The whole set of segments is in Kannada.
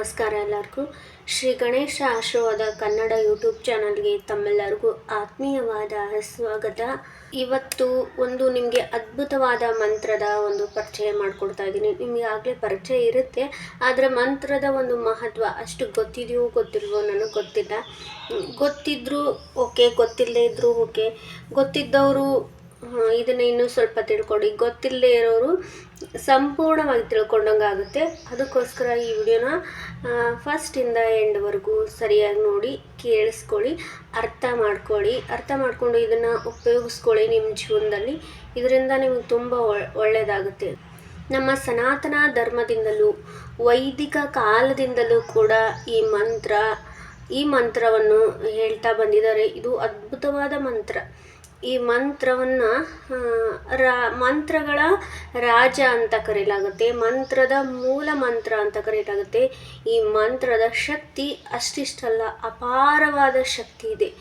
ನಮಸ್ಕಾರ ಎಲ್ಲರಿಗೂ. ಶ್ರೀ ಗಣೇಶ ಆಶೀರ್ವಾದ ಕನ್ನಡ ಯೂಟ್ಯೂಬ್ ಚಾನಲ್ಗೆ ತಮ್ಮೆಲ್ಲರಿಗೂ ಆತ್ಮೀಯವಾದ ಸ್ವಾಗತ. ಇವತ್ತು ಒಂದು ನಿಮಗೆ ಅದ್ಭುತವಾದ ಮಂತ್ರದ ಒಂದು ಪರಿಚಯ ಮಾಡಿಕೊಡ್ತಾ ಇದ್ದೀನಿ. ನಿಮಗೆ ಆಗಲೇ ಪರಿಚಯ ಇರುತ್ತೆ, ಆದರೆ ಮಂತ್ರದ ಒಂದು ಮಹತ್ವ ಅಷ್ಟು ಗೊತ್ತಿದೆಯೋ ಗೊತ್ತಿಲ್ವೋ ನನಗೆ ಗೊತ್ತಿಲ್ಲ. ಗೊತ್ತಿದ್ದರೂ ಓಕೆ, ಗೊತ್ತಿಲ್ಲದೆ ಇದ್ದರೂ ಓಕೆ. ಗೊತ್ತಿದ್ದವರು ಇದನ್ನು ಇನ್ನೂ ಸ್ವಲ್ಪ ತಿಳ್ಕೊಳ್ಳಿ, ಗೊತ್ತಿಲ್ಲದೆ ಇರೋರು ಸಂಪೂರ್ಣವಾಗಿ ತಿಳ್ಕೊಂಡಂಗೆ ಆಗುತ್ತೆ. ಅದಕ್ಕೋಸ್ಕರ ಈ ವಿಡಿಯೋನ ಫಸ್ಟಿಂದ ಎಂಡ್ವರೆಗೂ ಸರಿಯಾಗಿ ನೋಡಿ, ಕೇಳಿಸ್ಕೊಳ್ಳಿ, ಅರ್ಥ ಮಾಡಿಕೊಂಡು ಇದನ್ನು ಉಪಯೋಗಿಸ್ಕೊಳ್ಳಿ ನಿಮ್ಮ ಜೀವನದಲ್ಲಿ. ಇದರಿಂದ ನಿಮಗೆ ತುಂಬ ಒಳ್ಳೆಯದಾಗುತ್ತೆ. ನಮ್ಮ ಸನಾತನ ಧರ್ಮದಿಂದಲೂ ವೈದಿಕ ಕಾಲದಿಂದಲೂ ಕೂಡ ಈ ಮಂತ್ರವನ್ನು ಹೇಳ್ತಾ ಬಂದಿದ್ದಾರೆ. ಇದು ಅದ್ಭುತವಾದ ಮಂತ್ರ. ಈ ಮಂತ್ರವನ್ನು ಮಂತ್ರಗಳ ರಾಜ ಅಂತ ಕರೆಯಲಾಗುತ್ತೆ, ಮಂತ್ರದ ಮೂಲ ಮಂತ್ರ ಅಂತ ಕರೆಯಲಾಗುತ್ತೆ. ಈ ಮಂತ್ರದ ಶಕ್ತಿ ಅಷ್ಟಿಷ್ಟಲ್ಲ, ಅಪಾರವಾದ ಶಕ್ತಿ ಇದೆ.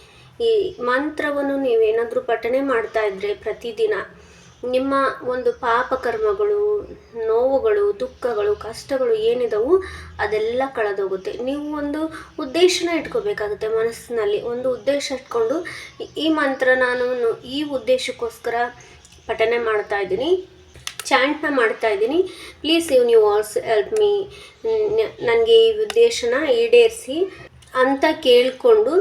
ಈ ಮಂತ್ರವನ್ನು ನೀವೇನಾದರೂ ಪಠನೆ ಮಾಡ್ತಾ ಇದ್ದರೆ ಪ್ರತಿದಿನ ನಿಮ್ಮ ಒಂದು ಪಾಪಕರ್ಮಗಳು, ನೋವುಗಳು, ದುಃಖಗಳು, ಕಷ್ಟಗಳು ಏನಿದವು ಅದೆಲ್ಲ ಕಳೆದೋಗುತ್ತೆ. ನೀವು ಒಂದು ಉದ್ದೇಶನ ಇಟ್ಕೋಬೇಕಾಗುತ್ತೆ. ಮನಸ್ಸಿನಲ್ಲಿ ಒಂದು ಉದ್ದೇಶ ಇಟ್ಕೊಂಡು ಈ ಮಂತ್ರ ನಾನು ಈ ಉದ್ದೇಶಕ್ಕೋಸ್ಕರ ಪಠನೆ ಮಾಡ್ತಾ ಇದ್ದೀನಿ, ಚಾಂಟ್ನ ಮಾಡ್ತಾ ಇದ್ದೀನಿ, ಪ್ಲೀಸ್ ಯೂನಿವರ್ಸ್ ಹೆಲ್ಪ್ ಮೀ, ನನಗೆ ಈ ಉದ್ದೇಶನ ಈಡೇರಿಸಿ ಅಂತ ಕೇಳಿಕೊಂಡು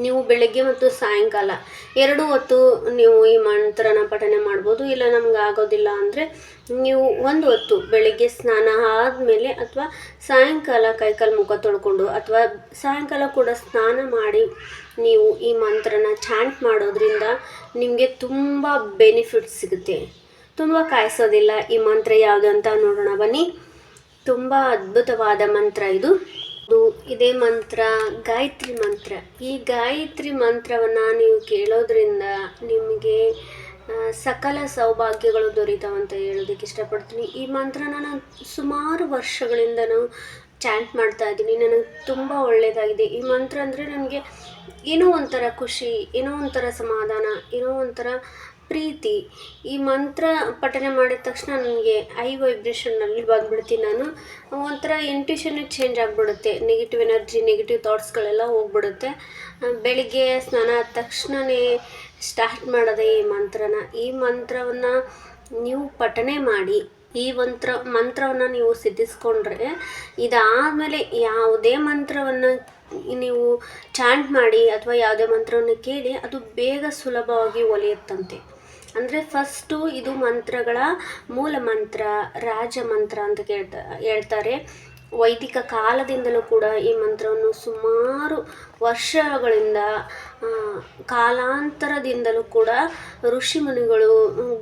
ನೀವು ಬೆಳಗ್ಗೆ ಮತ್ತು ಸಾಯಂಕಾಲ 2 ಹೊತ್ತು ನೀವು ಈ ಮಂತ್ರನ ಪಠನೆ ಮಾಡ್ಬೋದು. ಇಲ್ಲ ನಮ್ಗೆ ಆಗೋದಿಲ್ಲ ಅಂದರೆ ನೀವು 1 ಹೊತ್ತು ಬೆಳಗ್ಗೆ ಸ್ನಾನ ಆದಮೇಲೆ ಅಥವಾ ಸಾಯಂಕಾಲ ಕೈಕಾಲು ಮುಖ ತೊಳ್ಕೊಂಡು ಅಥವಾ ಸಾಯಂಕಾಲ ಕೂಡ ಸ್ನಾನ ಮಾಡಿ ನೀವು ಈ ಮಂತ್ರನ ಚಾಂಟ್ ಮಾಡೋದ್ರಿಂದ ನಿಮಗೆ ತುಂಬ ಬೆನಿಫಿಟ್ಸ್ ಸಿಗುತ್ತೆ. ತುಂಬ ಕಾಯಿಸೋದಿಲ್ಲ. ಈ ಮಂತ್ರ ಯಾವುದು ಅಂತ ನೋಡೋಣ ಬನ್ನಿ. ತುಂಬ ಅದ್ಭುತವಾದ ಮಂತ್ರ ಇದು. ಇದೇ ಮಂತ್ರ ಗಾಯತ್ರಿ ಮಂತ್ರ. ಈ ಗಾಯತ್ರಿ ಮಂತ್ರವನ್ನು ನೀವು ಕೇಳೋದ್ರಿಂದ ನಿಮಗೆ ಸಕಲ ಸೌಭಾಗ್ಯಗಳು ದೊರೀತಾವಂತ ಹೇಳೋದಕ್ಕೆ ಇಷ್ಟಪಡ್ತೀನಿ. ಈ ಮಂತ್ರನ ನಾನು ಸುಮಾರು ವರ್ಷಗಳಿಂದ ಚಾಂಟ್ ಮಾಡ್ತಾ ಇದ್ದೀನಿ. ನನಗೆ ತುಂಬ ಒಳ್ಳೆಯದಾಗಿದೆ. ಈ ಮಂತ್ರ ಅಂದರೆ ನನಗೆ ಏನೋ ಒಂಥರ ಖುಷಿ, ಏನೋ ಒಂಥರ ಸಮಾಧಾನ, ಏನೋ ಒಂಥರ ಪ್ರೀತಿ. ಈ ಮಂತ್ರ ಪಠನೆ ಮಾಡಿದ ತಕ್ಷಣ ನನಗೆ ಹೈ ವೈಬ್ರೇಷನ್ನಲ್ಲಿ ಬಂದುಬಿಡ್ತೀನಿ. ನಾನು ಒಂಥರ ಇಂಟ್ಯೂಷನ್ ಚೇಂಜ್ ಆಗಿಬಿಡುತ್ತೆ. ನೆಗೆಟಿವ್ ಎನರ್ಜಿ, ನೆಗೆಟಿವ್ ಥಾಟ್ಸ್ಗಳೆಲ್ಲ ಹೋಗ್ಬಿಡುತ್ತೆ. ಬೆಳಿಗ್ಗೆ ಸ್ನಾನ ಆದ ತಕ್ಷಣವೇ ಸ್ಟಾರ್ಟ್ ಮಾಡೋದೇ ಈ ಮಂತ್ರನ. ಈ ಮಂತ್ರವನ್ನು ನೀವು ಪಠನೆ ಮಾಡಿ, ಈ ಮಂತ್ರವನ್ನು ನೀವು ಸಿದ್ಧಿಸ್ಕೊಂಡ್ರೆ ಇದಾದಮೇಲೆ ಯಾವುದೇ ಮಂತ್ರವನ್ನು ನೀವು ಚಾಂಟ್ ಮಾಡಿ ಅಥವಾ ಯಾವುದೇ ಮಂತ್ರವನ್ನು ಕೇಳಿ ಅದು ಬೇಗ ಸುಲಭವಾಗಿ ಒಲಿಯುತ್ತಂತೆ. ಅಂದರೆ ಫಸ್ಟು ಇದು ಮಂತ್ರಗಳ ಮೂಲ ಮಂತ್ರ, ರಾಜ ಮಂತ್ರ ಅಂತ ಹೇಳ್ತಾರೆ. ವೈದಿಕ ಕಾಲದಿಂದಲೂ ಕೂಡ ಈ ಮಂತ್ರವನ್ನು ಸುಮಾರು ವರ್ಷಗಳಿಂದ, ಕಾಲಾಂತರದಿಂದಲೂ ಕೂಡ ಋಷಿಮುನಿಗಳು,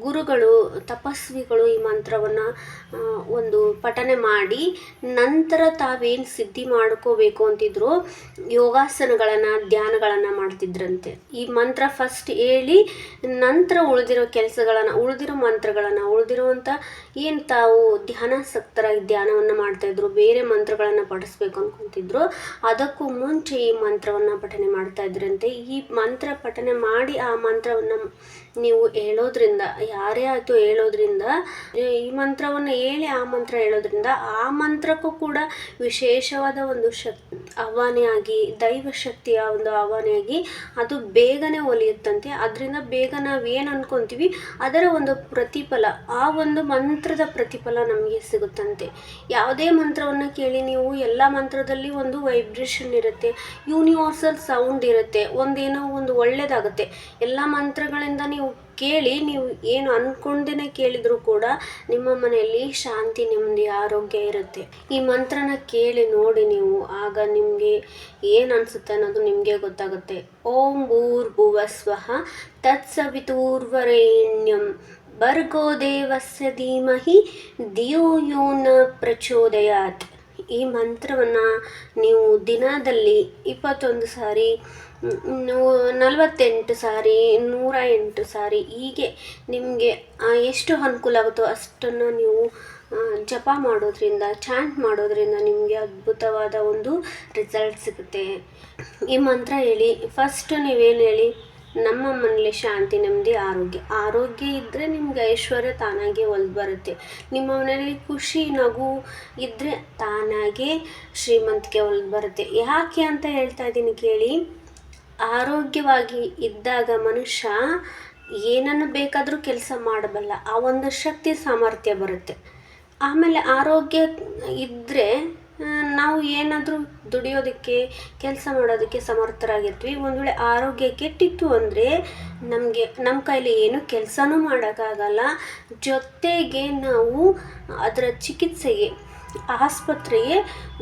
ಗುರುಗಳು, ತಪಸ್ವಿಗಳು ಈ ಮಂತ್ರವನ್ನು ಒಂದು ಪಠನೆ ಮಾಡಿ ನಂತರ ತಾವೇನು ಸಿದ್ಧಿ ಮಾಡ್ಕೋಬೇಕು ಅಂತಿದ್ರು ಯೋಗಾಸನಗಳನ್ನು, ಧ್ಯಾನಗಳನ್ನು ಮಾಡ್ತಿದ್ರಂತೆ. ಈ ಮಂತ್ರ ಫಸ್ಟ್ ಹೇಳಿ ನಂತರ ಉಳಿದಿರೋ ಮಂತ್ರಗಳನ್ನು ಉಳಿದಿರುವಂಥ ಏನು ತಾವು ಧ್ಯಾನಾಸಕ್ತರಾಗಿ ಧ್ಯಾನವನ್ನು ಮಾಡ್ತಾಯಿದ್ರು, ಬೇರೆ ಮಂತ್ರಗಳನ್ನು ಪಠಿಸ್ಬೇಕು ಅಂದ್ಕೊತಿದ್ರು, ಅದಕ್ಕೂ ಮುಂಚೆ ಈ ಮಂತ್ರವನ್ನು ಪಠನೆ ಮಾಡ್ತಾ ಇದ್ರಂತೆ. ಈ ಮಂತ್ರ ಪಠನೆ ಮಾಡಿ ಆ ಮಂತ್ರವನ್ನು ನೀವು ಹೇಳೋದ್ರಿಂದ, ಯಾರೇ ಆಯಿತು ಹೇಳೋದ್ರಿಂದ, ಈ ಮಂತ್ರವನ್ನು ಹೇಳಿ ಆ ಮಂತ್ರ ಹೇಳೋದ್ರಿಂದ ಆ ಮಂತ್ರಕ್ಕೂ ಕೂಡ ವಿಶೇಷವಾದ ಒಂದು ಆವಾನೆಯಾಗಿ, ದೈವ ಶಕ್ತಿಯ ಒಂದು ಆವಾನೆಯಾಗಿ ಅದು ಬೇಗನೆ ಒಲಿಯುತ್ತಂತೆ. ಅದರಿಂದ ಬೇಗ ನಾವೇನು ಅನ್ಕೊತೀವಿ ಅದರ ಒಂದು ಪ್ರತಿಫಲ, ಆ ಒಂದು ಮಂತ್ರದ ಪ್ರತಿಫಲ ನಮಗೆ ಸಿಗುತ್ತಂತೆ. ಯಾವುದೇ ಮಂತ್ರವನ್ನು ಕೇಳಿ ನೀವು, ಎಲ್ಲ ಮಂತ್ರದಲ್ಲಿ ಒಂದು ವೈಬ್ರೇಷನ್ ಇರುತ್ತೆ, ಯೂನಿವರ್ಸಲ್ ಸೌಂಡ್ ಇರುತ್ತೆ, ಒಂದೇನೋ ಒಂದು ಒಳ್ಳೆಯದಾಗುತ್ತೆ. ಎಲ್ಲ ಮಂತ್ರಗಳಿಂದ ನೀವು ಕೇಳಿ, ನೀವು ಏನು ಅಂದ್ಕೊಂಡೇ ಕೇಳಿದರೂ ಕೂಡ ನಿಮ್ಮ ಮನೆಯಲ್ಲಿ ಶಾಂತಿ, ನೆಮ್ಮದಿ, ಆರೋಗ್ಯ ಇರುತ್ತೆ. ಈ ಮಂತ್ರನ ಕೇಳಿ ನೋಡಿ ನೀವು, ಆಗ ನಿಮಗೆ ಏನು ಅನಿಸುತ್ತೆ ಅನ್ನೋದು ನಿಮಗೆ ಗೊತ್ತಾಗುತ್ತೆ. ಓಂ ಭೂರ್ಭುವಸ್ವಃ ತತ್ಸವಿತುರ್ವರೆಣ್ಯಂ ಭರ್ಗೋ ದೇವಸ್ಯ ಧೀಮಹಿ ಧಿಯೋ ಯೋ ನ ಪ್ರಚೋದಯಾತ್. ಈ ಮಂತ್ರವನ್ನು ನೀವು ದಿನದಲ್ಲಿ 21 ಸಾರಿ, 48 ಸಾರಿ, 108 ಸಾರಿ, ಹೀಗೆ ನಿಮಗೆ ಎಷ್ಟು ಅನುಕೂಲ ಆಗುತ್ತೋ ಅಷ್ಟನ್ನು ನೀವು ಜಪ ಮಾಡೋದ್ರಿಂದ, ಚಾಂಟ್ ಮಾಡೋದ್ರಿಂದ ನಿಮಗೆ ಅದ್ಭುತವಾದ ಒಂದು ರಿಸಲ್ಟ್ ಸಿಗುತ್ತೆ. ಈ ಮಂತ್ರ ಹೇಳಿ, ಫಸ್ಟ್ ನೀವೇನು ಹೇಳಿ, ನಮ್ಮ ಮನೇಲಿ ಶಾಂತಿ, ನೆಮ್ಮದಿ, ಆರೋಗ್ಯ ಇದ್ದರೆ ನಿಮ್ಗೆ ಐಶ್ವರ್ಯ ತಾನಾಗೆ ಒಲ್ದು ಬರುತ್ತೆ. ನಿಮ್ಮ ಮನೆಯಲ್ಲಿ ಖುಷಿ, ನಗು ಇದ್ದರೆ ತಾನಾಗೆ ಶ್ರೀಮಂತಿಕೆ ಒಲ್ದು ಬರುತ್ತೆ. ಯಾಕೆ ಅಂತ ಹೇಳ್ತಾ ಇದ್ದೀನಿ ಕೇಳಿ. ಆರೋಗ್ಯವಾಗಿ ಇದ್ದಾಗ ಮನುಷ್ಯ ಏನನ್ನು ಬೇಕಾದರೂ ಕೆಲಸ ಮಾಡಬಲ್ಲ, ಆ ಒಂದು ಶಕ್ತಿ ಸಾಮರ್ಥ್ಯ ಬರುತ್ತೆ. ಆಮೇಲೆ ಆರೋಗ್ಯ ಇದ್ದರೆ ನಾವು ಏನಾದರೂ ದುಡಿಯೋದಕ್ಕೆ, ಕೆಲಸ ಮಾಡೋದಕ್ಕೆ ಸಮರ್ಥರಾಗಿರ್ತೀವಿ. ಒಂದು ವೇಳೆ ಆರೋಗ್ಯ ಕೆಟ್ಟಿತ್ತು ಅಂದರೆ ನಮ್ಮ ಕೈಲಿ ಏನು ಕೆಲಸನೂ ಮಾಡೋಕ್ಕಾಗಲ್ಲ. ಜೊತೆಗೆ ನಾವು ಅದರ ಚಿಕಿತ್ಸೆಗೆ, ಆಸ್ಪತ್ರೆಗೆ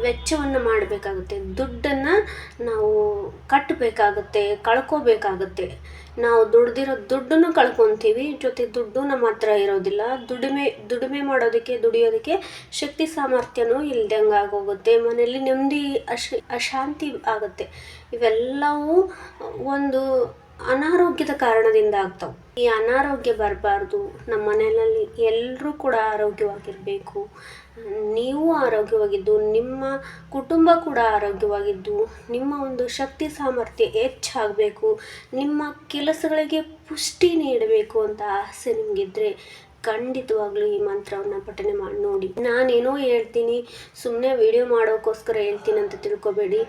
ವೆಚ್ಚವನ್ನು ಮಾಡಬೇಕಾಗುತ್ತೆ. ದುಡ್ಡನ್ನು ನಾವು ಕಳ್ಕೋಬೇಕಾಗುತ್ತೆ. ನಾವು ದುಡ್ದಿರೋ ದುಡ್ಡನ್ನು ಕಳ್ಕೊತೀವಿ, ಜೊತೆ ದುಡ್ಡು ನಮ್ಮ ಹತ್ರ ಇರೋದಿಲ್ಲ. ದುಡಿಮೆ ದುಡಿಯೋದಕ್ಕೆ ಶಕ್ತಿ ಸಾಮರ್ಥ್ಯನೂ ಇಲ್ದಂಗೆ ಆಗೋಗುತ್ತೆ. ಮನೆಯಲ್ಲಿ ನೆಮ್ಮದಿ, ಅಶಾಂತಿ ಆಗುತ್ತೆ. ಇವೆಲ್ಲವೂ ಒಂದು ಅನಾರೋಗ್ಯದ ಕಾರಣದಿಂದ ಆಗ್ತಾವೆ. ಈ ಅನಾರೋಗ್ಯ ಬರಬಾರ್ದು. ನಮ್ಮ ಮನೆಯಲ್ಲಿ ಎಲ್ಲರೂ ಕೂಡ ಆರೋಗ್ಯವಾಗಿರಬೇಕು. ನೀವು ಆರೋಗ್ಯವಾಗಿದ್ದು, ನಿಮ್ಮ ಕುಟುಂಬ ಕೂಡ ಆರೋಗ್ಯವಾಗಿದ್ದು, ನಿಮ್ಮ ಒಂದು ಶಕ್ತಿ ಸಾಮರ್ಥ್ಯ ಹೆಚ್ಚಾಗಬೇಕು, ನಿಮ್ಮ ಕೆಲಸಗಳಿಗೆ ಪುಷ್ಟಿ ನೀಡಬೇಕು ಅಂತ ಆಸೆ ನಿಮಗಿದ್ರೆ ಖಂಡಿತವಾಗ್ಲೂ ಈ ಮಂತ್ರವನ್ನು ಪಠನೆ ಮಾಡಿ ನೋಡಿ. ನಾನೇನೋ ಹೇಳ್ತೀನಿ, ಸುಮ್ಮನೆ ವಿಡಿಯೋ ಮಾಡೋಕ್ಕೋಸ್ಕರ ಹೇಳ್ತೀನಿ ಅಂತ ತಿಳ್ಕೊಬೇಡಿ.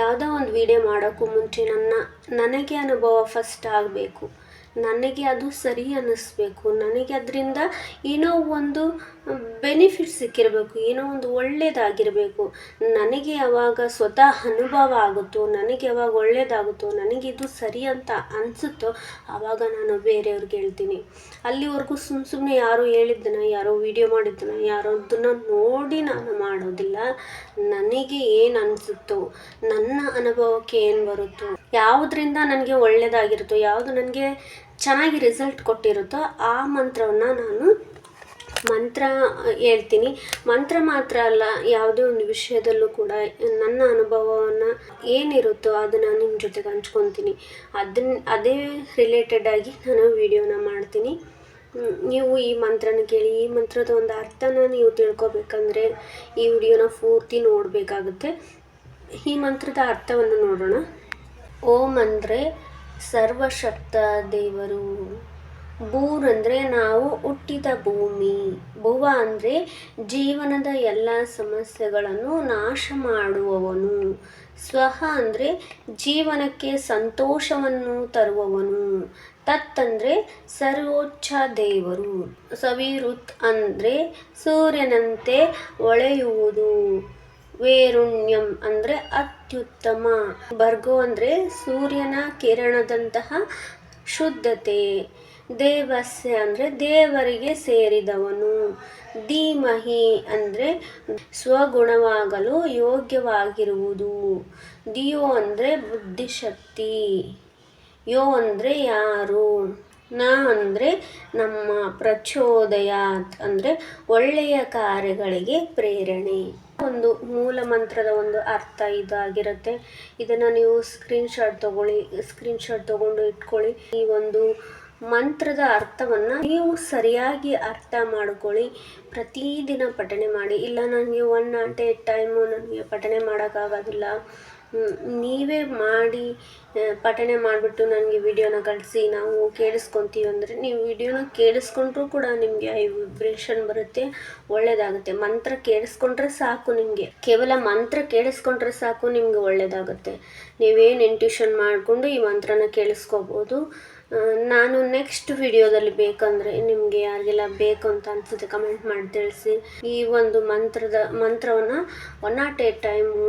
ಯಾವುದೋ ಒಂದು ವಿಡಿಯೋ ಮಾಡೋಕ್ಕೂ ಮುಂಚೆ ನನಗೆ ಅನುಭವ ಫಸ್ಟ್ ಆಗಬೇಕು. ನನಗೆ ಅದು ಸರಿ ಅನ್ನಿಸ್ಬೇಕು. ನನಗೆ ಅದರಿಂದ ಏನೋ ಒಂದು ಬೆನಿಫಿಟ್ ಸಿಕ್ಕಿರಬೇಕು, ಏನೋ ಒಂದು ಒಳ್ಳೆಯದಾಗಿರಬೇಕು. ನನಗೆ ಯಾವಾಗ ಸ್ವತಃ ಅನುಭವ ಆಗುತ್ತೋ, ನನಗೆ ಯಾವಾಗ ಒಳ್ಳೆಯದಾಗುತ್ತೋ, ನನಗಿದು ಸರಿ ಅಂತ ಅನಿಸುತ್ತೋ ಆವಾಗ ನಾನು ಬೇರೆಯವ್ರಿಗೆ ಹೇಳ್ತೀನಿ. ಅಲ್ಲಿವರೆಗೂ ಸುಮ್ಮನೆ ಯಾರೋ ಹೇಳಿದ್ದನ್ನು, ಯಾರೋ ವಿಡಿಯೋ ಮಾಡಿದ್ದನ್ನು, ಯಾರೋದನ್ನು ನೋಡಿ ನಾನು ಮಾಡೋದಿಲ್ಲ. ನನಗೆ ಏನು ಅನಿಸುತ್ತೋ, ನನ್ನ ಅನುಭವಕ್ಕೆ ಏನು ಬರುತ್ತೋ, ಯಾವುದರಿಂದ ನನಗೆ ಒಳ್ಳೆಯದಾಗಿರುತ್ತೋ, ಯಾವುದು ನನಗೆ ಚೆನ್ನಾಗಿ ರಿಸಲ್ಟ್ ಕೊಟ್ಟಿರುತ್ತೋ ಆ ಮಂತ್ರವನ್ನು ನಾನು ಹೇಳ್ತೀನಿ. ಮಂತ್ರ ಮಾತ್ರ ಅಲ್ಲ, ಯಾವುದೇ ಒಂದು ವಿಷಯದಲ್ಲೂ ಕೂಡ ನನ್ನ ಅನುಭವವನ್ನು ಏನಿರುತ್ತೋ ಅದನ್ನು ನಿಮ್ಮ ಜೊತೆಗೆ ಹಂಚ್ಕೊತೀನಿ. ಅದೇ ರಿಲೇಟೆಡ್ ಆಗಿ ನಾನು ವಿಡಿಯೋನ ಮಾಡ್ತೀನಿ. ನೀವು ಈ ಮಂತ್ರನ ಕೇಳಿ. ಈ ಮಂತ್ರದ ಒಂದು ಅರ್ಥನ ನೀವು ತಿಳ್ಕೊಬೇಕಂದ್ರೆ ಈ ವಿಡಿಯೋನ ಪೂರ್ತಿ ನೋಡಬೇಕಾಗುತ್ತೆ. ಈ ಮಂತ್ರದ ಅರ್ಥವನ್ನು ನೋಡೋಣ. ಓಂ ಅಂದರೆ ಸರ್ವಶಕ್ತ ದೇವರು. ಭೂರ್ ಅಂದರೆ ನಾವು ಹುಟ್ಟಿದ ಭೂಮಿ. ಭುವ ಅಂದರೆ ಜೀವನದ ಎಲ್ಲ ಸಮಸ್ಯೆಗಳನ್ನು ನಾಶ ಮಾಡುವವನು. ಸ್ವಹ ಅಂದರೆ ಜೀವನಕ್ಕೆ ಸಂತೋಷವನ್ನು ತರುವವನು. ತತ್ ಅಂದರೆ ಸರ್ವೋಚ್ಚ ದೇವರು. ಸವಿರುತ್ ಅಂದರೆ ಸೂರ್ಯನಂತೆ ಹೊಳೆಯುವುದು. ವೇರುಣ್ಯಂ ಅಂದರೆ ಅತ್ಯುತ್ತಮ. ಭರ್ಗೋ ಅಂದರೆ ಸೂರ್ಯನ ಕಿರಣದಂತಹ ಶುದ್ಧತೆ. ದೇವಸ್ಯ ಅಂದರೆ ದೇವರಿಗೆ ಸೇರಿದವನು. ಧೀಮಹಿ ಅಂದರೆ ಸ್ವಗುಣವಾಗಲು ಯೋಗ್ಯವಾಗಿರುವುದು. ದಿಯೋ ಅಂದರೆ ಬುದ್ಧಿಶಕ್ತಿ. ಯೋ ಅಂದರೆ ಯಾರು. ನ ಅಂದರೆ ನಮ್ಮ. ಪ್ರಚೋದಯಾತ್ ಅಂದರೆ ಒಳ್ಳೆಯ ಕಾರ್ಯಗಳಿಗೆ ಪ್ರೇರಣೆ. ಒಂದು ಮೂಲ ಮಂತ್ರದ ಒಂದು ಅರ್ಥ ಇದಾಗಿರುತ್ತೆ. ಇದನ್ನು ನೀವು ಸ್ಕ್ರೀನ್ಶಾಟ್ ತಗೊಂಡು ಇಟ್ಕೊಳ್ಳಿ. ಈ ಒಂದು ಮಂತ್ರದ ಅರ್ಥವನ್ನು ನೀವು ಸರಿಯಾಗಿ ಅರ್ಥ ಮಾಡ್ಕೊಳ್ಳಿ. ಪ್ರತಿದಿನ ಪಠನೆ ಮಾಡಿ. ಇಲ್ಲ ನನಗೆ 1 at a ಟೈಮು ನನಗೆ ಪಠನೆ ಮಾಡೋಕ್ಕಾಗೋದಿಲ್ಲ, ನೀವೇ ಮಾಡಿ ಪಠನೆ ಮಾಡಿಬಿಟ್ಟು ನನಗೆ ವಿಡಿಯೋನ ಕಳಿಸಿ ನಾವು ಕೇಳಿಸ್ಕೊತೀವಿ ಅಂದರೆ, ನೀವು ವಿಡಿಯೋನ ಕೇಳಿಸ್ಕೊಂಡ್ರೂ ಕೂಡ ನಿಮಗೆ ಐ ವಿಬ್ರೇಷನ್ ಬರುತ್ತೆ, ಒಳ್ಳೆಯದಾಗುತ್ತೆ. ಮಂತ್ರ ಕೇಳಿಸ್ಕೊಂಡ್ರೆ ಸಾಕು, ನಿಮಗೆ ಕೇವಲ ಮಂತ್ರ ಕೇಳಿಸ್ಕೊಂಡ್ರೆ ಸಾಕು ನಿಮಗೆ ಒಳ್ಳೆಯದಾಗುತ್ತೆ. ನೀವೇನು ಇಂಟ್ಯೂಷನ್ ಮಾಡಿಕೊಂಡು ಈ ಮಂತ್ರನ ಕೇಳಿಸ್ಕೋಬೋದು. ನಾನು ನೆಕ್ಸ್ಟ್ ವಿಡಿಯೋದಲ್ಲಿ ಬೇಕಂದರೆ ನಿಮಗೆ ಯಾರಿಗೆಲ್ಲ ಬೇಕು ಅಂತ ಅನಿಸುತ್ತೆ ಕಮೆಂಟ್ ಮಾಡಿ ತಿಳಿಸಿ. ಈ ಒಂದು ಮಂತ್ರವನ್ನು 1 at a ಟೈಮು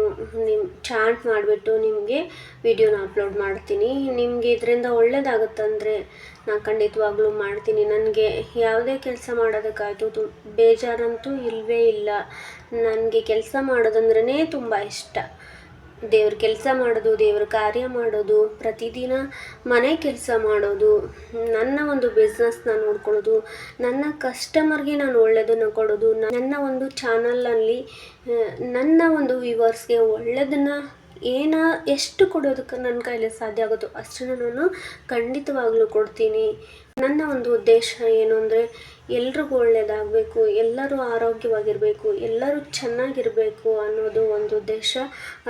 ಚಾಂಟ್ ಮಾಡಿಬಿಟ್ಟು ನಿಮಗೆ ವಿಡಿಯೋನ ಅಪ್ಲೋಡ್ ಮಾಡ್ತೀನಿ. ನಿಮಗೆ ಇದರಿಂದ ಒಳ್ಳೆಯದಾಗುತ್ತಂದರೆ ನಾನು ಖಂಡಿತವಾಗ್ಲೂ ಮಾಡ್ತೀನಿ. ನನಗೆ ಯಾವುದೇ ಕೆಲಸ ಮಾಡೋದಕ್ಕಾಯ್ತು ಬೇಜಾರಂತೂ ಇಲ್ಲವೇ ಇಲ್ಲ. ನನಗೆ ಕೆಲಸ ಮಾಡೋದಂದ್ರೇ ತುಂಬ ಇಷ್ಟ. ದೇವ್ರ ಕೆಲಸ ಮಾಡೋದು, ದೇವ್ರ ಕಾರ್ಯ ಮಾಡೋದು, ಪ್ರತಿದಿನ ಮನೆ ಕೆಲಸ ಮಾಡೋದು, ನನ್ನ ಒಂದು ಬಿಸ್ನೆಸ್ನ ನೋಡ್ಕೊಳ್ಳೋದು, ನನ್ನ ಕಸ್ಟಮರ್ಗೆ ನಾನು ಒಳ್ಳೆಯದನ್ನು ಕೊಡೋದು, ನನ್ನ ಒಂದು ಚಾನಲಲ್ಲಿ ನನ್ನ ಒಂದು ವ್ಯೂವರ್ಸ್ಗೆ ಒಳ್ಳೆಯದನ್ನು ಎಷ್ಟು ಕೊಡೋದಕ್ಕೆ ನನ್ನ ಕೈಲಿ ಸಾಧ್ಯ ಆಗುತ್ತೋ ಅಷ್ಟನ್ನು ನಾನು ಖಂಡಿತವಾಗ್ಲೂ ಕೊಡ್ತೀನಿ. ನನ್ನ ಒಂದು ಉದ್ದೇಶ ಏನು ಅಂದರೆ ಎಲ್ರಿಗೂ ಒಳ್ಳೆಯದಾಗಬೇಕು, ಎಲ್ಲರೂ ಆರೋಗ್ಯವಾಗಿರಬೇಕು, ಎಲ್ಲರೂ ಚೆನ್ನಾಗಿರಬೇಕು ಅನ್ನೋದು ಒಂದು ಉದ್ದೇಶ.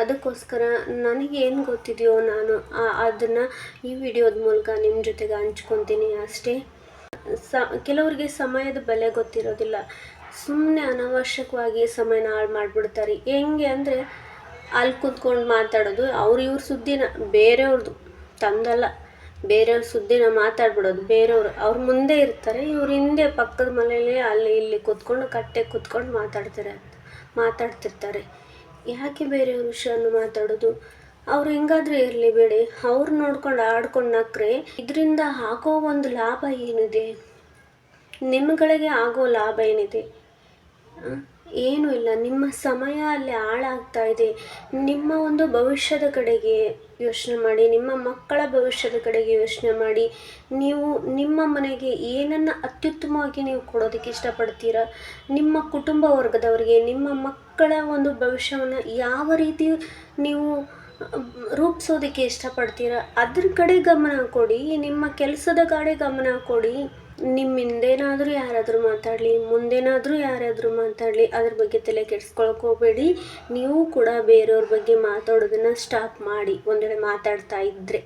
ಅದಕ್ಕೋಸ್ಕರ ನನಗೇನು ಗೊತ್ತಿದೆಯೋ ನಾನು ಅದನ್ನು ಈ ವಿಡಿಯೋದ ಮೂಲಕ ನಿಮ್ಮ ಜೊತೆಗೆ ಹಂಚ್ಕೊತೀನಿ ಅಷ್ಟೇ. ಕೆಲವರಿಗೆ ಸಮಯದ ಬೆಲೆ ಗೊತ್ತಿರೋದಿಲ್ಲ, ಸುಮ್ಮನೆ ಅನಾವಶ್ಯಕವಾಗಿ ಸಮಯನ ಹಾಳು ಮಾಡಿಬಿಡ್ತಾರೆ. ಹೆಂಗೆ ಅಂದರೆ ಅಲ್ಲಿ ಕೂತ್ಕೊಂಡು ಮಾತಾಡೋದು, ಇವ್ರ ಸುದ್ದಿನ ಬೇರೆಯವ್ರದ್ದು ತಂದಲ್ಲ, ಬೇರೆಯವ್ರ ಸುದ್ದಿನ ಮಾತಾಡ್ಬಿಡೋದು. ಬೇರೆಯವರು ಅವ್ರ ಮುಂದೆ ಇರ್ತಾರೆ, ಇವ್ರ ಹಿಂದೆ ಪಕ್ಕದ ಮನೆಯಲ್ಲಿ ಅಲ್ಲಿ ಇಲ್ಲಿ ಕೂತ್ಕೊಂಡು ಕೂತ್ಕೊಂಡು ಮಾತಾಡ್ತಿರ್ತಾರೆ. ಯಾಕೆ ಬೇರೆಯವ್ರ ವಿಷಯವನ್ನು ಮಾತಾಡೋದು? ಅವ್ರು ಹೆಂಗಾದ್ರೂ ಇರಲಿ ಬೇಡಿ, ಅವ್ರು ನೋಡ್ಕೊಂಡು ಆಡ್ಕೊಂಡು ನಕ್ರೆ ಇದರಿಂದ ಆಗೋ ಒಂದು ಲಾಭ ಏನಿದೆ? ನಿಮ್ಮಗಳಿಗೆ ಆಗೋ ಲಾಭ ಏನಿದೆ? ಏನೂ ಇಲ್ಲ. ನಿಮ್ಮ ಸಮಯ ಅಲ್ಲಿ ಹಾಳಾಗ್ತಾ ಇದೆ. ನಿಮ್ಮ ಒಂದು ಭವಿಷ್ಯದ ಕಡೆಗೆ ಯೋಚನೆ ಮಾಡಿ, ನಿಮ್ಮ ಮಕ್ಕಳ ಭವಿಷ್ಯದ ಕಡೆಗೆ ಯೋಚನೆ ಮಾಡಿ. ನೀವು ನಿಮ್ಮ ಮನೆಗೆ ಏನನ್ನು ಅತ್ಯುತ್ತಮವಾಗಿ ನೀವು ಕೊಡೋದಕ್ಕೆ ಇಷ್ಟಪಡ್ತೀರಾ? ನಿಮ್ಮ ಕುಟುಂಬ ವರ್ಗದವರಿಗೆ ನಿಮ್ಮ ಮಕ್ಕಳ ಒಂದು ಭವಿಷ್ಯವನ್ನು ಯಾವ ರೀತಿ ನೀವು ರೂಪಿಸೋದಕ್ಕೆ ಇಷ್ಟಪಡ್ತೀರಾ? ಅದ್ರ ಕಡೆ ಗಮನ ಕೊಡಿ. ನಿಮ್ಮ ಕೆಲಸದ ಕಡೆ ಗಮನ ಕೊಡಿ. ಹಿಂದೇನಾದರೂ ಯಾರಾದರೂ ಮಾತಾಡಲಿ, ಮುಂದೇನಾದರೂ ಯಾರಾದರೂ ಮಾತಾಡಲಿ, ಅದ್ರ ಬಗ್ಗೆ ತಲೆ ಕೆಡಿಸ್ಕೊಳ್ಕೋಬೇಡಿ. ನೀವು ಕೂಡ ಬೇರೆಯವ್ರ ಬಗ್ಗೆ ಮಾತಾಡೋದನ್ನು ಸ್ಟಾಪ್ ಮಾಡಿ. ಒಂದು ವೇಳೆ ಮಾತಾಡ್ತಾ ಇದ್ದರೆ,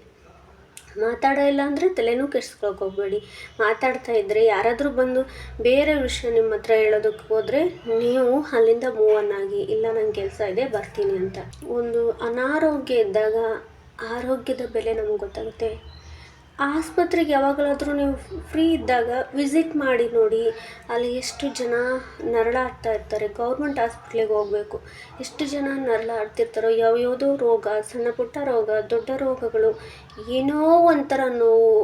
ಮಾತಾಡೋಲ್ಲ ಅಂದರೆ ತಲೆನೂ ಕೆಡಿಸ್ಕೊಳ್ಕೋಬೇಡಿ. ಮಾತಾಡ್ತಾ ಇದ್ದರೆ ಯಾರಾದರೂ ಬಂದು ಬೇರೆ ವಿಷಯ ನಿಮ್ಮ ಹತ್ರ ಹೇಳೋದಕ್ಕೆ ಹೋದರೆ ನೀವು ಅಲ್ಲಿಂದ ಮೂವ್ ಆಗಿ, ಇಲ್ಲ ನಂಗೆ ಕೆಲಸ ಇದೆ ಬರ್ತೀನಿ ಅಂತ. ಒಂದು ಅನಾರೋಗ್ಯ ಇದ್ದಾಗ ಆರೋಗ್ಯದ ಬೆಲೆ ನಮಗೆ ಗೊತ್ತಾಗುತ್ತೆ. ಆಸ್ಪತ್ರೆಗೆ ಯಾವಾಗಲಾದರೂ ನೀವು ಫ್ರೀ ಇದ್ದಾಗ ವಿಸಿಟ್ ಮಾಡಿ ನೋಡಿ, ಅಲ್ಲಿ ಎಷ್ಟು ಜನ ನರಳಾಡ್ತಾ ಇರ್ತಾರೆ. ಗೌರ್ಮೆಂಟ್ ಹಾಸ್ಪಿಟ್ಲಿಗೆ ಹೋಗಬೇಕು, ಎಷ್ಟು ಜನ ನರಳಾಡ್ತಿರ್ತಾರೋ. ಯಾವ್ಯಾವುದೋ ರೋಗ, ಸಣ್ಣ ಪುಟ್ಟ ರೋಗ, ದೊಡ್ಡ ರೋಗಗಳು, ಏನೋ ಒಂಥರ ನೋವು.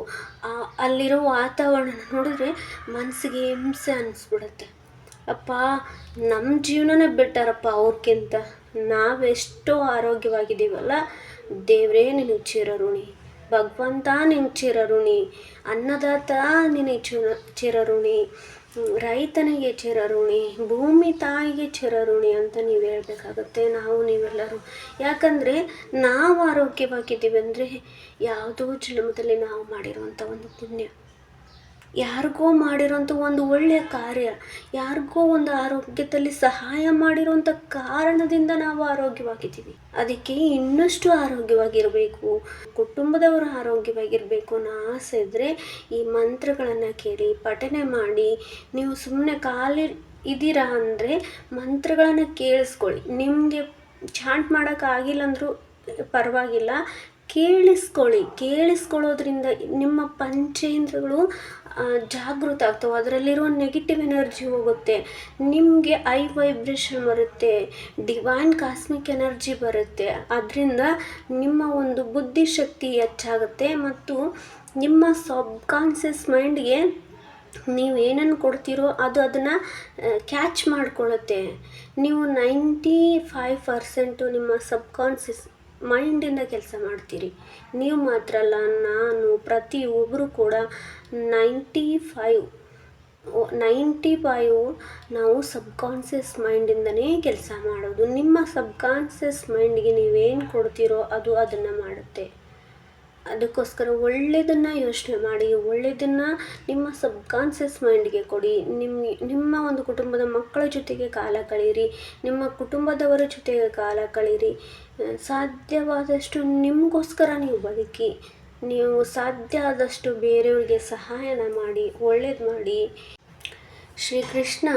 ಅಲ್ಲಿರೋ ವಾತಾವರಣ ನೋಡಿದ್ರೆ ಮನಸ್ಸಿಗೆ ಹಿಂಸೆ ಅನ್ನಿಸ್ಬಿಡುತ್ತೆ. ಅಪ್ಪ, ನಮ್ಮ ಜೀವನನೇ ಬೆಟರಪ್ಪ ಅವ್ರಿಗಿಂತ. ನಾವೆಷ್ಟೋ ಆರೋಗ್ಯವಾಗಿದ್ದೀವಲ್ಲ, ದೇವರೇ ನಿನಗೆ ಚಿರಋಣಿ, ಭಗವಂತ ನಿನಗೆ ಚಿರಋಣಿ, ಅನ್ನದಾತ ನಿನಗೆ ಚಿರಋಣಿ, ರೈತನಿಗೆ ಚಿರಋಣಿ, ಭೂಮಿ ತಾಯಿಗೆ ಚಿರಋಣಿ ಅಂತ ನೀವು ಹೇಳಬೇಕಾಗತ್ತೆ, ನೀವೆಲ್ಲರೂ. ಯಾಕಂದರೆ ನಾವು ಆರೋಗ್ಯವಾಗಿದ್ದೀವಿ ಅಂದರೆ ಯಾವುದೋ ಜನ್ಮದಲ್ಲಿ ನಾವು ಮಾಡಿರುವಂಥ ಒಂದು ಪುಣ್ಯ, ಯಾರಿಗೋ ಮಾಡಿರೋಂಥ ಒಂದು ಒಳ್ಳೆಯ ಕಾರ್ಯ, ಯಾರಿಗೋ ಒಂದು ಆರೋಗ್ಯದಲ್ಲಿ ಸಹಾಯ ಮಾಡಿರೋಂಥ ಕಾರಣದಿಂದ ನಾವು ಆರೋಗ್ಯವಾಗಿದ್ದೀವಿ. ಅದಕ್ಕೆ ಇನ್ನಷ್ಟು ಆರೋಗ್ಯವಾಗಿರಬೇಕು, ಕುಟುಂಬದವರು ಆರೋಗ್ಯವಾಗಿರಬೇಕು ಅನ್ನೋ ಆಸೆ ಇದ್ದರೆ ಈ ಮಂತ್ರಗಳನ್ನು ಕೇಳಿ, ಪಠನೆ ಮಾಡಿ. ನೀವು ಸುಮ್ಮನೆ ಖಾಲಿ ಇದ್ದೀರಾ ಅಂದರೆ ಮಂತ್ರಗಳನ್ನು ಕೇಳಿಸ್ಕೊಳ್ಳಿ. ನಿಮಗೆ ಚಾಂಟ್ ಮಾಡೋಕ್ಕಾಗಿಲ್ಲ ಅಂದರೂ ಪರವಾಗಿಲ್ಲ, ಕೇಳಿಸ್ಕೊಳ್ಳೋದ್ರಿಂದ ನಿಮ್ಮ ಪಂಚೇಂದ್ರಗಳು ಜಾಗೃತ ಆಗ್ತವೆ. ಅದರಲ್ಲಿರೋ ನೆಗೆಟಿವ್ ಎನರ್ಜಿ ಹೋಗುತ್ತೆ, ನಿಮಗೆ ಐ ವೈಬ್ರೇಷನ್ ಬರುತ್ತೆ, ಡಿವೈನ್ ಕಾಸ್ಮಿಕ್ ಎನರ್ಜಿ ಬರುತ್ತೆ. ಅದರಿಂದ ನಿಮ್ಮ ಒಂದು ಬುದ್ಧಿಶಕ್ತಿ ಹೆಚ್ಚಾಗುತ್ತೆ ಮತ್ತು ನಿಮ್ಮ ಸಬ್ಕಾನ್ಷಿಯಸ್ ಮೈಂಡ್ಗೆ ನೀವು ಏನನ್ನು ಕೊಡ್ತೀರೋ ಅದನ್ನು ಕ್ಯಾಚ್ ಮಾಡಿಕೊಳ್ಳುತ್ತೆ. ನೀವು 95% ನಿಮ್ಮ ಸಬ್ಕಾನ್ಷಿಯಸ್ ಮೈಂಡಿಂದ ಕೆಲಸ ಮಾಡ್ತೀರಿ. ನೀವು ಮಾತ್ರ ಅಲ್ಲ, ನಾನು, ಪ್ರತಿಯೊಬ್ಬರು ಕೂಡ 95 ನಾವು ಸಬ್ಕಾನ್ಷಿಯಸ್ ಮೈಂಡಿಂದನೇ ಕೆಲಸ ಮಾಡೋದು. ನಿಮ್ಮ ಸಬ್ಕಾನ್ಷಿಯಸ್ ಮೈಂಡ್ಗೆ ನೀವೇನು ಕೊಡ್ತೀರೋ ಅದನ್ನು ಮಾಡುತ್ತೆ. ಅದಕ್ಕೋಸ್ಕರ ಒಳ್ಳೆಯದನ್ನು ಯೋಚನೆ ಮಾಡಿ, ಒಳ್ಳೆಯದನ್ನು ನಿಮ್ಮ ಸಬ್ಕಾನ್ಷಿಯಸ್ ಮೈಂಡ್ಗೆ ಕೊಡಿ. ನಿಮ್ಮ ಒಂದು ಕುಟುಂಬದ ಮಕ್ಕಳ ಜೊತೆಗೆ ಕಾಲ ಕಳೀರಿ, ನಿಮ್ಮ ಕುಟುಂಬದವರ ಜೊತೆಗೆ ಕಾಲ ಕಳೀರಿ. ಸಾಧ್ಯವಾದಷ್ಟು ನಿಮಗೋಸ್ಕರ ನೀವು ಬದುಕಿ, ನೀವು ಸಾಧ್ಯ ಆದಷ್ಟು ಬೇರೆಯವ್ರಿಗೆ ಸಹಾಯನ ಮಾಡಿ, ಒಳ್ಳೇದು ಮಾಡಿ. ಶ್ರೀಕೃಷ್ಣ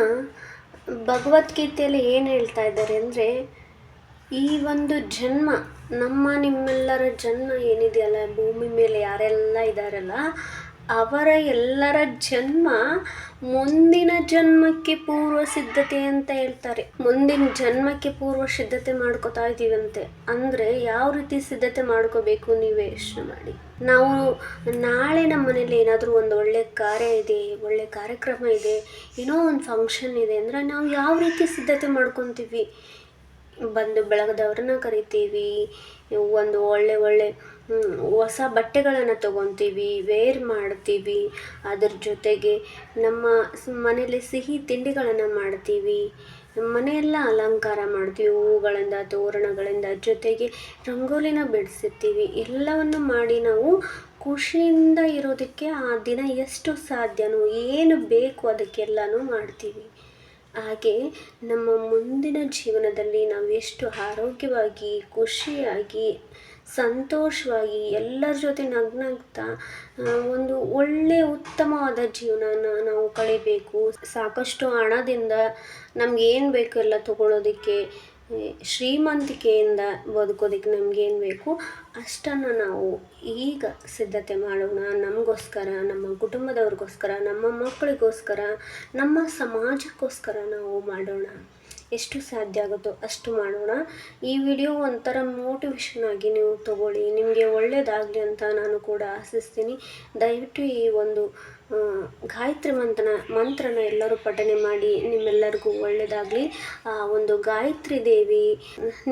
ಭಗವದ್ಗೀತೆಯಲ್ಲಿ ಏನು ಹೇಳ್ತಾ ಇದ್ದಾರೆ ಅಂದರೆ, ಈ ಒಂದು ಜನ್ಮ, ನಿಮ್ಮೆಲ್ಲರ ಜನ್ಮ ಏನಿದೆಯಲ್ಲ, ಭೂಮಿ ಮೇಲೆ ಯಾರೆಲ್ಲ ಇದ್ದಾರಲ್ಲ, ಅವರ ಎಲ್ಲರ ಜನ್ಮ ಮುಂದಿನ ಜನ್ಮಕ್ಕೆ ಪೂರ್ವ ಸಿದ್ಧತೆ ಅಂತ ಹೇಳ್ತಾರೆ. ಮುಂದಿನ ಜನ್ಮಕ್ಕೆ ಪೂರ್ವ ಸಿದ್ಧತೆ ಮಾಡ್ಕೋತಾ ಇದ್ದೀವಂತೆ. ಅಂದರೆ ಯಾವ ರೀತಿ ಸಿದ್ಧತೆ ಮಾಡ್ಕೋಬೇಕು ನೀವೇ ಯೋಚನೆ ಮಾಡಿ. ನಾವು ನಾಳೆ ನಮ್ಮ ಮನೇಲಿ ಏನಾದರೂ ಒಂದು ಒಳ್ಳೆ ಕಾರ್ಯ ಇದೆ, ಒಳ್ಳೆ ಕಾರ್ಯಕ್ರಮ ಇದೆ, ಏನೋ ಒಂದು ಫಂಕ್ಷನ್ ಇದೆ ಅಂದರೆ ನಾವು ಯಾವ ರೀತಿ ಸಿದ್ಧತೆ ಮಾಡ್ಕೊತೀವಿ? ಬಂದು ಬೆಳಗದವ್ರನ್ನ ಕರಿತೀವಿ, ಒಂದು ಒಳ್ಳೆ ಹೊಸ ಬಟ್ಟೆಗಳನ್ನು ತೊಗೊತೀವಿ, ವೇರ್ ಮಾಡ್ತೀವಿ, ಅದ್ರ ಜೊತೆಗೆ ನಮ್ಮ ಮನೇಲಿ ಸಿಹಿ ತಿಂಡಿಗಳನ್ನು ಮಾಡ್ತೀವಿ, ಮನೆಯೆಲ್ಲ ಅಲಂಕಾರ ಮಾಡ್ತೀವಿ, ಹೂಗಳಿಂದ, ತೋರಣಗಳಿಂದ, ಜೊತೆಗೆ ರಂಗೋಲಿನ ಬಿಡಿಸಿರ್ತೀವಿ. ಎಲ್ಲವನ್ನು ಮಾಡಿ ನಾವು ಖುಷಿಯಿಂದ ಇರೋದಕ್ಕೆ ಆ ದಿನ ಎಷ್ಟು ಸಾಧ್ಯನೋ ಏನು ಬೇಕು ಅದಕ್ಕೆಲ್ಲನೂ ಮಾಡ್ತೀವಿ. ಹಾಗೆ ನಮ್ಮ ಮುಂದಿನ ಜೀವನದಲ್ಲಿ ನಾವು ಎಷ್ಟು ಆರೋಗ್ಯವಾಗಿ, ಖುಷಿಯಾಗಿ, ಸಂತೋಷವಾಗಿ ಎಲ್ಲರ ಜೊತೆ ನಗ್ನಗ್ತಾ ಒಂದು ಒಳ್ಳೆಯ ಉತ್ತಮವಾದ ಜೀವನನ ನಾವು ಕಳಿಬೇಕು. ಸಾಕಷ್ಟು ಹಣದಿಂದ ನಮಗೇನು ಬೇಕು ಎಲ್ಲ ತಗೊಳ್ಳೋದಕ್ಕೆ, ಶ್ರೀಮಂತಿಕೆಯಿಂದ ಬದುಕೋದಕ್ಕೆ ನಮಗೇನು ಬೇಕು ಅಷ್ಟನ್ನು ನಾವು ಈಗ ಸಿದ್ಧತೆ ಮಾಡೋಣ. ನಮಗೋಸ್ಕರ, ನಮ್ಮ ಕುಟುಂಬದವ್ರಿಗೋಸ್ಕರ, ನಮ್ಮ ಮಕ್ಕಳಿಗೋಸ್ಕರ, ನಮ್ಮ ಸಮಾಜಕ್ಕೋಸ್ಕರ ನಾವು ಮಾಡೋಣ. ಎಷ್ಟು ಸಾಧ್ಯ ಆಗುತ್ತೋ ಅಷ್ಟು ಮಾಡೋಣ. ಈ ವಿಡಿಯೋ ಒಂಥರ ಮೋಟಿವೇಶನ್ ಆಗಿ ನೀವು ತಗೊಳ್ಳಿ, ನಿಮಗೆ ಒಳ್ಳೆಯದಾಗಲಿ ಅಂತ ನಾನು ಕೂಡ ಆಶಿಸ್ತೀನಿ. ದಯವಿಟ್ಟು ಈ ಒಂದು ಗಾಯತ್ರಿ ಮಂತ್ರನ ಎಲ್ಲರೂ ಪಠನೆ ಮಾಡಿ, ನಿಮ್ಮೆಲ್ಲರಿಗೂ ಒಳ್ಳೆಯದಾಗಲಿ. ಆ ಒಂದು ಗಾಯತ್ರಿ ದೇವಿ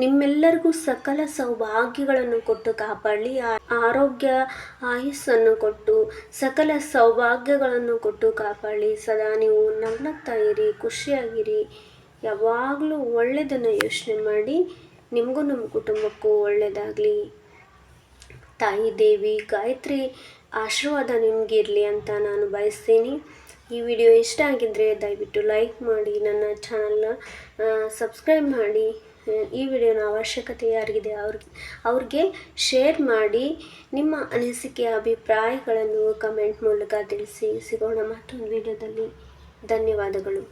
ನಿಮ್ಮೆಲ್ಲರಿಗೂ ಸಕಲ ಸೌಭಾಗ್ಯಗಳನ್ನು ಕೊಟ್ಟು ಕಾಪಾಡಲಿ. ಆರೋಗ್ಯ ಆಯುಸ್ಸನ್ನು ಕೊಟ್ಟು ಸಕಲ ಸೌಭಾಗ್ಯಗಳನ್ನು ಕೊಟ್ಟು ಕಾಪಾಡಲಿ. ಸದಾ ನೀವು ನಗ್ನಗ್ತಾ ಇರಿ, ಖುಷಿಯಾಗಿರಿ, ಯಾವಾಗಲೂ ಒಳ್ಳೆಯದನ್ನು ಯೋಚನೆ ಮಾಡಿ. ನಿಮಗೂ ನಮ್ಮ ಕುಟುಂಬಕ್ಕೂ ಒಳ್ಳೆಯದಾಗಲಿ. ತಾಯಿ ದೇವಿ ಗಾಯತ್ರಿ ಆಶೀರ್ವಾದ ನಿಮಗಿರಲಿ ಅಂತ ನಾನು ಬಯಸ್ತೀನಿ. ಈ ವಿಡಿಯೋ ಇಷ್ಟ ಆಗಿದ್ದರೆ ದಯವಿಟ್ಟು ಲೈಕ್ ಮಾಡಿ, ನನ್ನ ಚಾನಲ್ನ ಸಬ್ಸ್ಕ್ರೈಬ್ ಮಾಡಿ. ಈ ವಿಡಿಯೋನ ಅವಶ್ಯಕತೆ ಯಾರಿಗಿದೆ ಅವ್ರಿಗೆ ಶೇರ್ ಮಾಡಿ. ನಿಮ್ಮ ಅನಿಸಿಕೆ ಅಭಿಪ್ರಾಯಗಳನ್ನು ಕಮೆಂಟ್ ಮೂಲಕ ತಿಳಿಸಿ. ಸಿಗೋಣ ಮತ್ತೊಂದು ವಿಡಿಯೋದಲ್ಲಿ. ಧನ್ಯವಾದಗಳು.